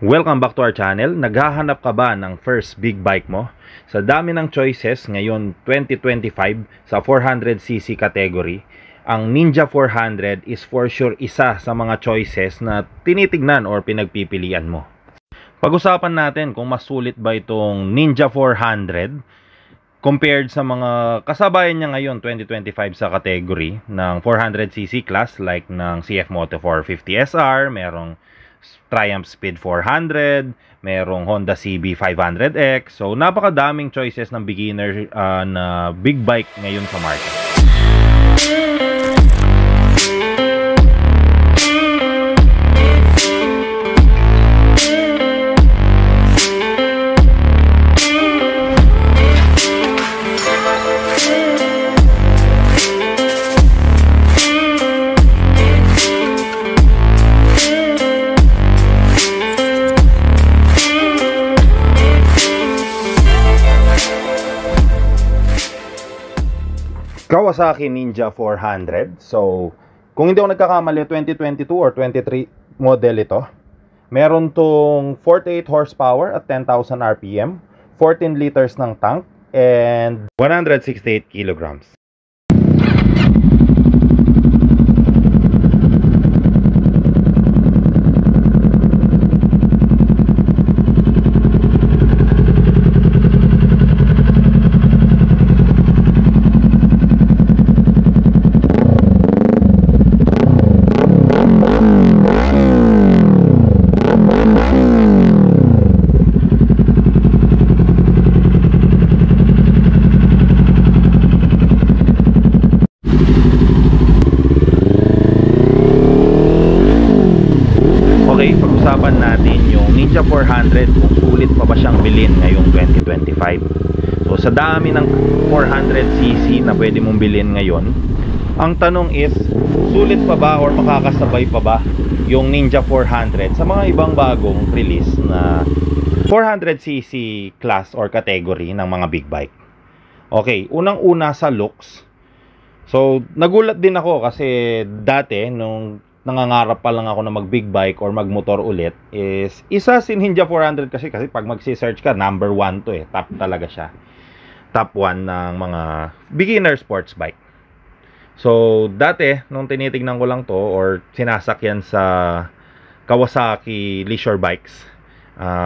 Welcome back to our channel. Naghahanap ka ba ng first big bike mo? Sa dami ng choices ngayon 2025 sa 400cc category, ang Ninja 400 is for sure isa sa mga choices na tinitignan or pinagpipilian mo. Pag-usapan natin kung mas sulit ba itong Ninja 400 compared sa mga kasabayan niya ngayon 2025 sa category ng 400cc class like ng CF Moto 450 SR, merong Triumph Speed 400, merong Honda CB 500X. So napakadaming choices ng beginner na big bike ngayon sa market. Kawasaki Ninja 400. So, kung hindi ako nagkakamali, 2022 or 23 model ito. Meron tong 48 horsepower at 10,000 RPM, 14 liters ng tank, and 168 kilograms. Okay, pag-usapan natin yung Ninja 400 kung sulit pa ba siyang bilhin ngayong 2025. So sa dami ng 400cc na pwede mong bilhin ngayon, ang tanong is, sulit pa ba or makakasabay pa ba yung Ninja 400 sa mga ibang bagong release na 400cc class or category ng mga big bike? Okay, unang-una sa looks. So nagulat din ako kasi dati nung nangangarap pa lang ako na mag big bike or mag motor ulit is isa si Ninja 400 kasi pag magsi-search ka, number 1 to top talaga siya. Top 1 ng mga beginner sports bike. So dati nung tinitingnan ko lang to or sinasakyan sa Kawasaki leisure bikes,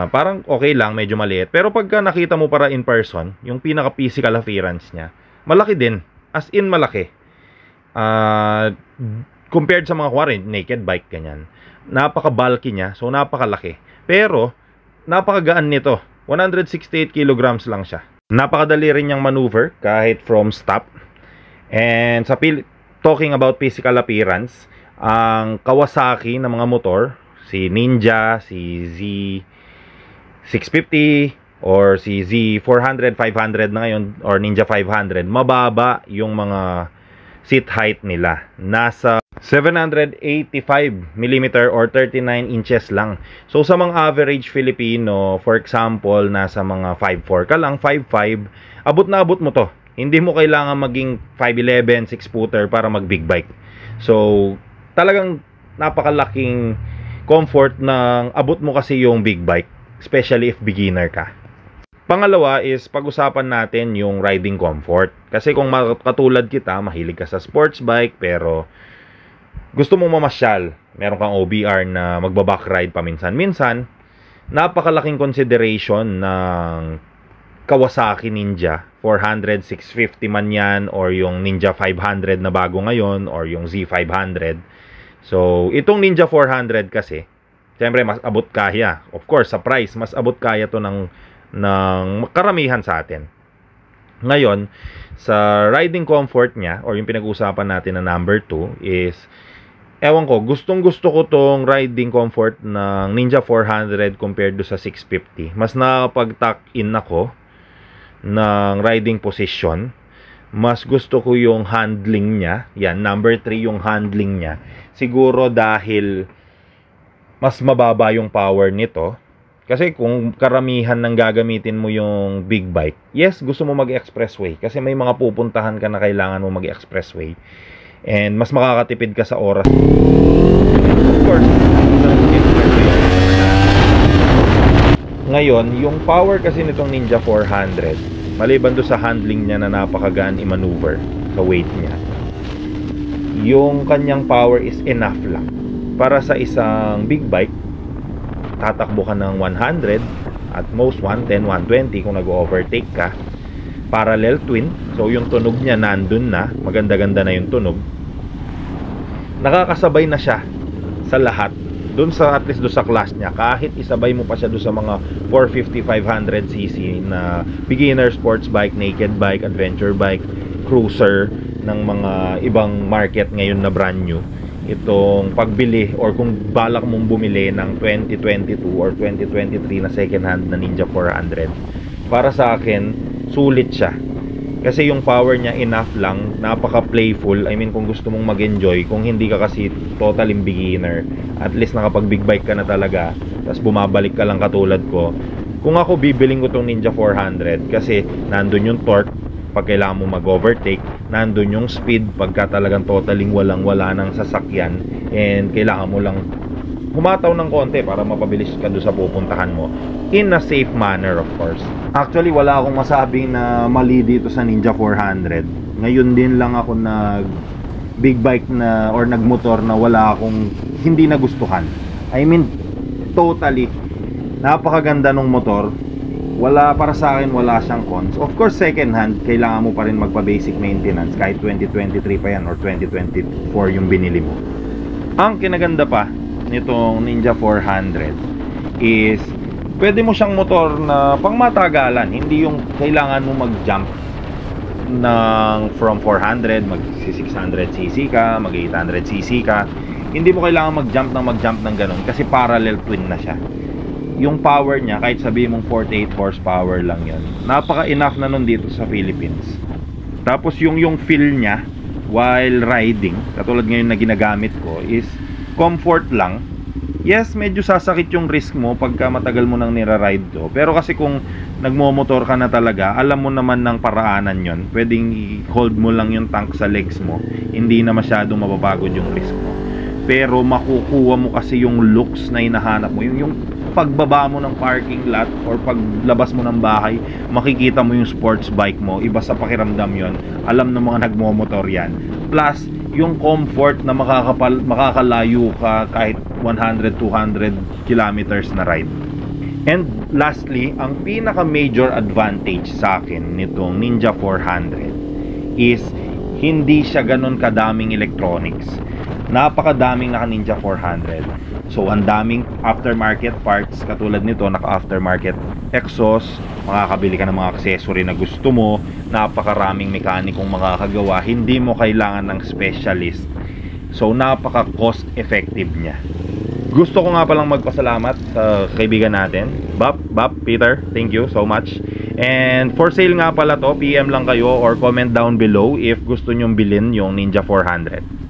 parang okay lang, medyo maliit, pero pagka nakita mo para in person, yung pinaka physical appearance niya, malaki din, as in malaki. Compared sa mga naked bike, ganyan, napaka-bulky niya, so napakalaki. Pero napakagaan nito, 168 kilograms lang siya. Napakadali rin niyang maneuver kahit from stop. And talking about physical appearance, ang Kawasaki na mga motor, si Ninja, si Z650 or si Z400, 500 na ngayon, or Ninja 500, mababa yung mga seat height nila. Nasa 785mm or 39 inches lang. So sa mga average Filipino, for example, nasa mga 5'4 ka lang, 5'5, abot na abot mo to. Hindi mo kailangan maging 5'11, 6-footer para mag big bike. So talagang napakalaking comfort ng abot mo kasi yung big bike, especially if beginner ka. Pangalawa is pag-usapan natin yung riding comfort. Kasi kung katulad kita, mahilig ka sa sports bike pero gusto mong mamasyal, meron kang OBR na magbaback ride paminsan-minsan, napakalaking consideration ng Kawasaki Ninja 400, 650 man yan, or yung Ninja 500 na bago ngayon, or yung Z500. So itong Ninja 400 kasi, siyempre mas abot kaya. Of course, sa price, mas abot kaya to ng karamihan sa atin. Ngayon, sa riding comfort niya, or yung pinag-usapan natin na number 2 is, ewan ko, gustong-gusto ko tong riding comfort ng Ninja 400 compared do sa 650. Mas nakapag-tuck in ako ng riding position. Mas gusto ko yung handling niya. Yan, number 3 yung handling niya. Siguro dahil mas mababa yung power nito. Kasi kung karamihan ng gagamitin mo yung big bike, yes, gusto mo mag-expressway. Kasi may mga pupuntahan ka na kailangan mo mag-expressway. And mas makakatipid ka sa oras. Of course, Ngayon, yung power kasi nitong Ninja 400, maliban do sa handling niya na napakagaan i-maneuver sa weight niya, yung kanyang power is enough lang para sa isang big bike. Tatakbo ka ng 100, at most 110, 120 kung nag-overtake ka. Parallel twin, so yung tunog niya nandun na, maganda-ganda na yung tunog. Nakakasabay na siya sa lahat, dun sa at least dun sa class niya, kahit isabay mo pa siya dun sa mga 450, 500cc na beginner sports bike, naked bike, adventure bike, cruiser ng mga ibang market ngayon na brand new. Itong pagbili or kung balak mong bumili ng 2022 or 2023 na second hand na Ninja 400, para sa akin sulit siya kasi yung power niya enough lang, napaka playful. I mean, kung gusto mong mag-enjoy, kung hindi ka kasi totally beginner, at least nakapag big bike ka na talaga, tapos bumabalik ka lang katulad ko, kung ako bibiling ko tong Ninja 400 kasi nandun yung torque pag kailangan mo mag-overtake, nandun yung speed pagka talagang totaling walang-wala ng sasakyan and kailangan mo lang humataw ng konti para mapabilis ka doon sa pupuntahan mo in a safe manner, of course. Actually, wala akong masabing na mali dito sa Ninja 400. Ngayon din lang ako nag big bike na or nagmotor na wala akong hindi nagustuhan. I mean, totally napakaganda ng motor. Wala, para sa akin wala siyang cons. Of course, second hand, kailangan mo pa rin magpa-basic maintenance kahit 2023 pa yan or 2024 yung binili mo. Ang kinaganda pa nitong Ninja 400 is pwede mo siyang motor na pangmatagalan. Hindi yung kailangan mo mag-jump ng from 400 mag 600cc ka, mag 800cc ka. Hindi mo kailangan mag-jump ng ganun kasi parallel twin na siya. Yung power niya, kahit sabihin mong 48 horsepower lang yun, napaka-enough na nun dito sa Philippines. Tapos yung feel niya while riding, katulad ngayon na ginagamit ko, is comfort lang. Yes, medyo sasakit yung wrist mo pagka matagal mo nang nira-ride to. Pero kasi kung nagmo-motor ka na talaga, alam mo naman ng paraanan yon. Pwedeng i-hold mo lang yung tank sa legs mo. Hindi na masyadong mapapagod yung wrist mo. Pero makukuha mo kasi yung looks na hinahanap mo. Yung pagbaba mo ng parking lot or paglabas mo ng bahay, makikita mo yung sports bike mo. Iba sa pakiramdam yon. Alam ng mga nagmo-motor yan. Plus, yung comfort na makakalayo ka kahit 100, 200 kilometers na ride. And lastly, ang pinaka major advantage sa akin nitong Ninja 400 is hindi siya ganun kadaming electronics. Napakadaming naka Ninja 400. So ang daming aftermarket parts, katulad nito naka aftermarket exhaust, makakabili ka ng mga accessory na gusto mo, napakaraming mekanikong makakagawa, hindi mo kailangan ng specialist. So napaka cost effective niya. Gusto ko nga palang magpasalamat sa kaibigan natin, Bap Peter, thank you so much. And for sale nga pala to, PM lang kayo or comment down below if gusto nyong bilhin yung Ninja 400.